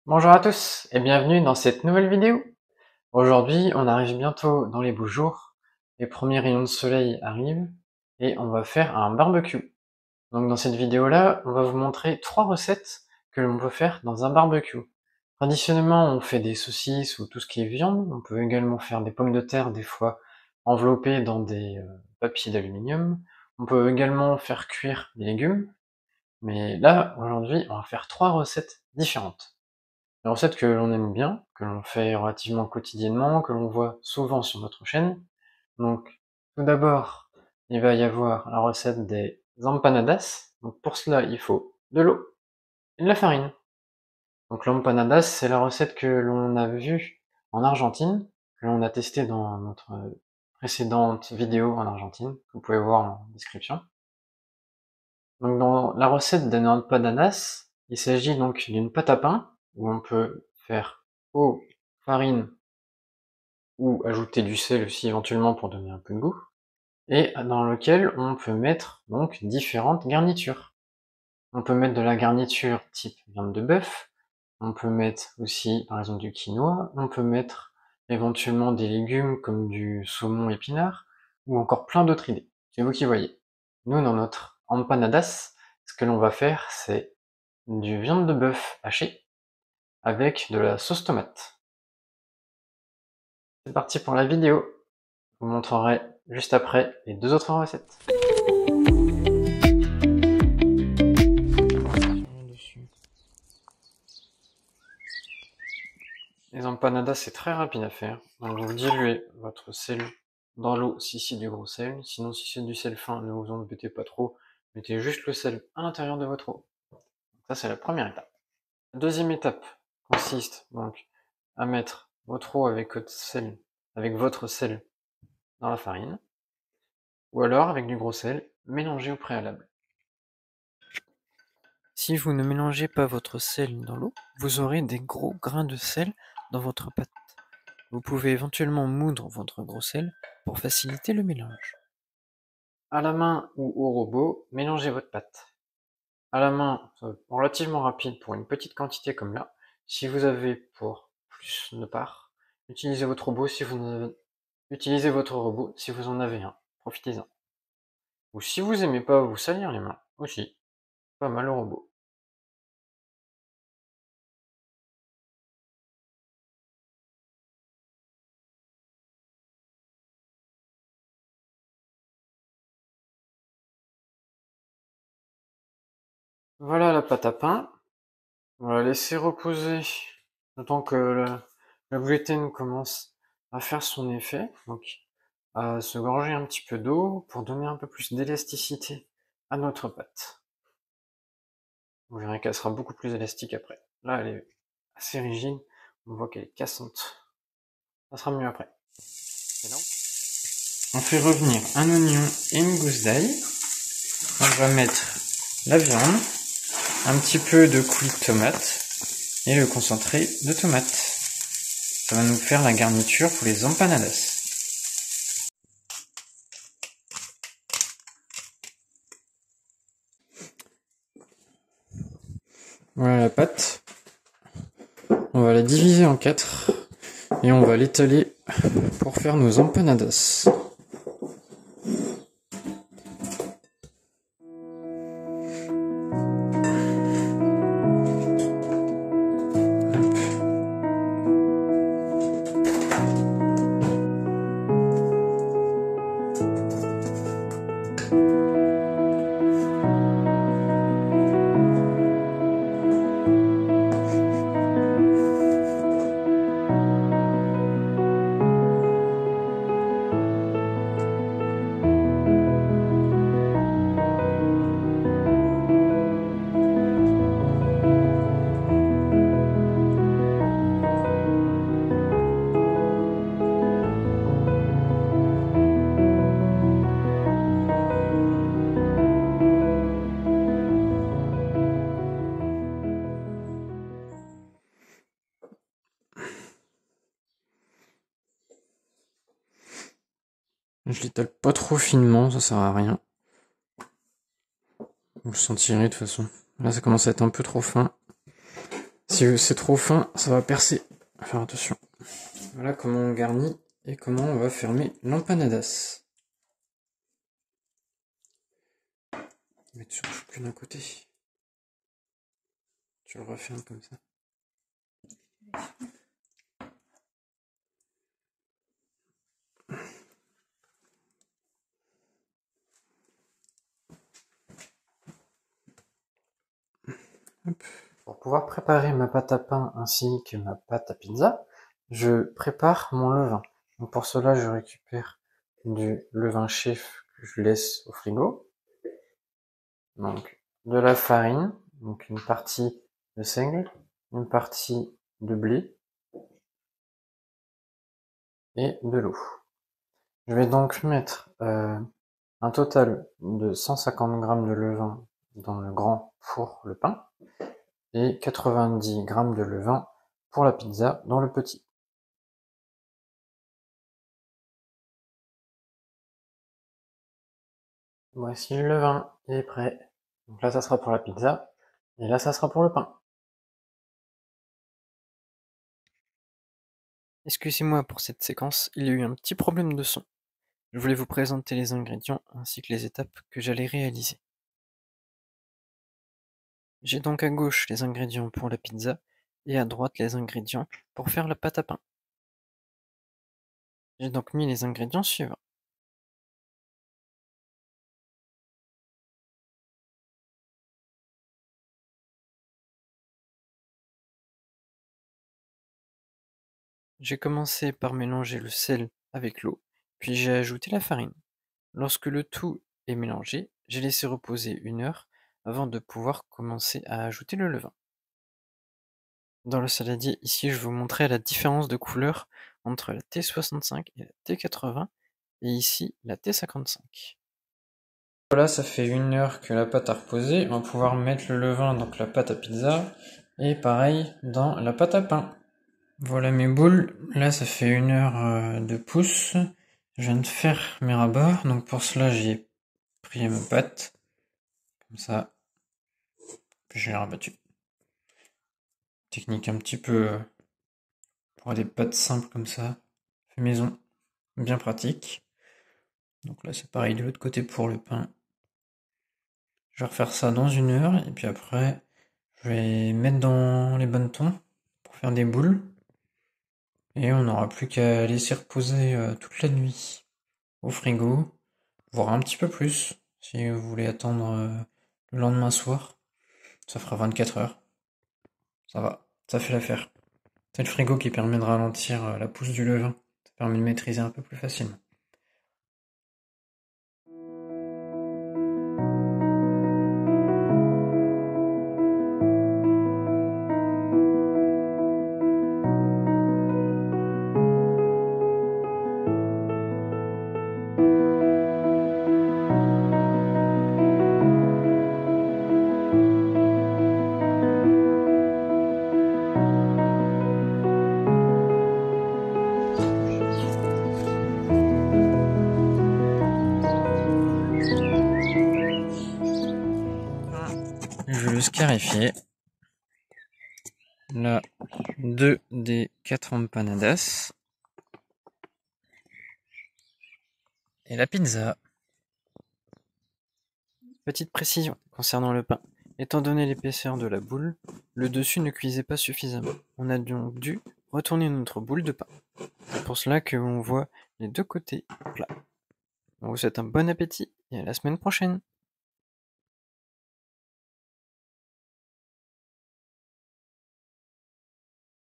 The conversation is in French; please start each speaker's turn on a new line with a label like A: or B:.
A: Bonjour à tous et bienvenue dans cette nouvelle vidéo. Aujourd'hui, on arrive bientôt dans les beaux jours, les premiers rayons de soleil arrivent et on va faire un barbecue. Donc dans cette vidéo-là, on va vous montrer 3 recettes que l'on peut faire dans un barbecue. Traditionnellement, on fait des saucisses ou tout ce qui est viande. On peut également faire des pommes de terre, des fois enveloppées dans des papiers d'aluminium. On peut également faire cuire des légumes. Mais là, aujourd'hui, on va faire 3 recettes différentes. Des recettes que l'on aime bien, que l'on fait relativement quotidiennement, que l'on voit souvent sur notre chaîne. Donc, tout d'abord, il va y avoir la recette des empanadas. Donc, pour cela, il faut de l'eau et de la farine. Donc, l'empanadas, c'est la recette que l'on a vue en Argentine, que l'on a testée dans notre précédente vidéo en Argentine, que vous pouvez voir en description. Donc, dans la recette des empanadas, il s'agit donc d'une pâte à pain, où on peut faire eau, farine, ou ajouter du sel aussi éventuellement pour donner un peu de goût, et dans lequel on peut mettre donc différentes garnitures. On peut mettre de la garniture type viande de bœuf, on peut mettre aussi par exemple du quinoa, on peut mettre éventuellement des légumes comme du saumon épinard, ou encore plein d'autres idées. C'est vous qui voyez. Nous, dans notre empanadas, ce que l'on va faire, c'est du viande de bœuf hachée avec de la sauce tomate. C'est parti pour la vidéo. Je vous montrerai juste après les 2 autres recettes. Les empanadas, c'est très rapide à faire. Donc vous diluez votre sel dans l'eau si c'est du gros sel. Sinon, si c'est du sel fin, ne vous embêtez pas trop. Mettez juste le sel à l'intérieur de votre eau. Ça, c'est la première étape. La deuxième étape consiste donc à mettre votre eau avec votre sel dans la farine, ou alors avec du gros sel mélangé au préalable. Si vous ne mélangez pas votre sel dans l'eau, vous aurez des gros grains de sel dans votre pâte. Vous pouvez éventuellement moudre votre gros sel pour faciliter le mélange. À la main ou au robot, mélangez votre pâte. À la main, ça va être relativement rapide pour une petite quantité comme là. Si vous avez pour plus de part, utilisez votre robot si vous en avez un. Profitez-en. Ou si vous aimez pas vous salir les mains, aussi, pas mal au robot. Voilà la pâte à pain. On va la laisser reposer le temps que le gluten commence à faire son effet, donc à se gorger un petit peu d'eau pour donner un peu plus d'élasticité à notre pâte. Vous verrez qu'elle sera beaucoup plus élastique après. Là, elle est assez rigide, on voit qu'elle est cassante. Ça sera mieux après. On fait revenir un oignon et une gousse d'ail. On va mettre la viande, un petit peu de coulis de tomate et le concentré de tomate. Ça va nous faire la garniture pour les empanadas. Voilà la pâte. On va la diviser en 4 et on va l'étaler pour faire nos empanadas. Je l'étale pas trop finement, ça sert à rien. Vous le sentirez de toute façon. Là, ça commence à être un peu trop fin. Si c'est trop fin, ça va percer. Faut faire attention. Voilà comment on garnit et comment on va fermer l'empanadas. On va mettre sur chacun d'un côté. Tu le refermes comme ça. Hop. Pour pouvoir préparer ma pâte à pain ainsi que ma pâte à pizza, je prépare mon levain. Donc pour cela, je récupère du levain chef que je laisse au frigo. Donc de la farine, donc une partie de seigle, une partie de blé et de l'eau. Je vais donc mettre un total de 150 g de levain dans le grand pour le pain et 90 g de levain pour la pizza dans le petit. Voici le levain, il est prêt. Donc là, ça sera pour la pizza et là, ça sera pour le pain. Excusez-moi pour cette séquence, il y a eu un petit problème de son. Je voulais vous présenter les ingrédients ainsi que les étapes que j'allais réaliser. J'ai donc à gauche les ingrédients pour la pizza et à droite les ingrédients pour faire la pâte à pain. J'ai donc mis les ingrédients suivants. J'ai commencé par mélanger le sel avec l'eau, puis j'ai ajouté la farine. Lorsque le tout est mélangé, j'ai laissé reposer 1 heure avant de pouvoir commencer à ajouter le levain. Dans le saladier, ici, je vais vous montrer la différence de couleur entre la T65 et la T80, et ici, la T55. Voilà, ça fait 1 heure que la pâte a reposé. On va pouvoir mettre le levain, donc la pâte à pizza, et pareil dans la pâte à pain. Voilà mes boules. Là, ça fait 1 heure de pouce. Je viens de faire mes rabats, donc pour cela, j'ai pris ma pâte, comme ça, puis je l'ai rabattu. Technique un petit peu pour des pâtes simples comme ça, fait maison, bien pratique. Donc là, c'est pareil de l'autre côté pour le pain. Je vais refaire ça dans 1 heure, et puis après, je vais mettre dans les bannetons pour faire des boules. Et on n'aura plus qu'à laisser reposer toute la nuit au frigo, voire un petit peu plus, si vous voulez attendre le lendemain soir. Ça fera 24 heures. Ça va, ça fait l'affaire. C'est le frigo qui permet de ralentir la pousse du levain. Ça permet de maîtriser un peu plus facilement. Je vais le scarifier. Là, 2 des 4 empanadas. Et la pizza. Petite précision concernant le pain. Étant donné l'épaisseur de la boule, le dessus ne cuisait pas suffisamment. On a donc dû retourner notre boule de pain. C'est pour cela que l'on voit les deux côtés plats. On vous souhaite un bon appétit et à la semaine prochaine.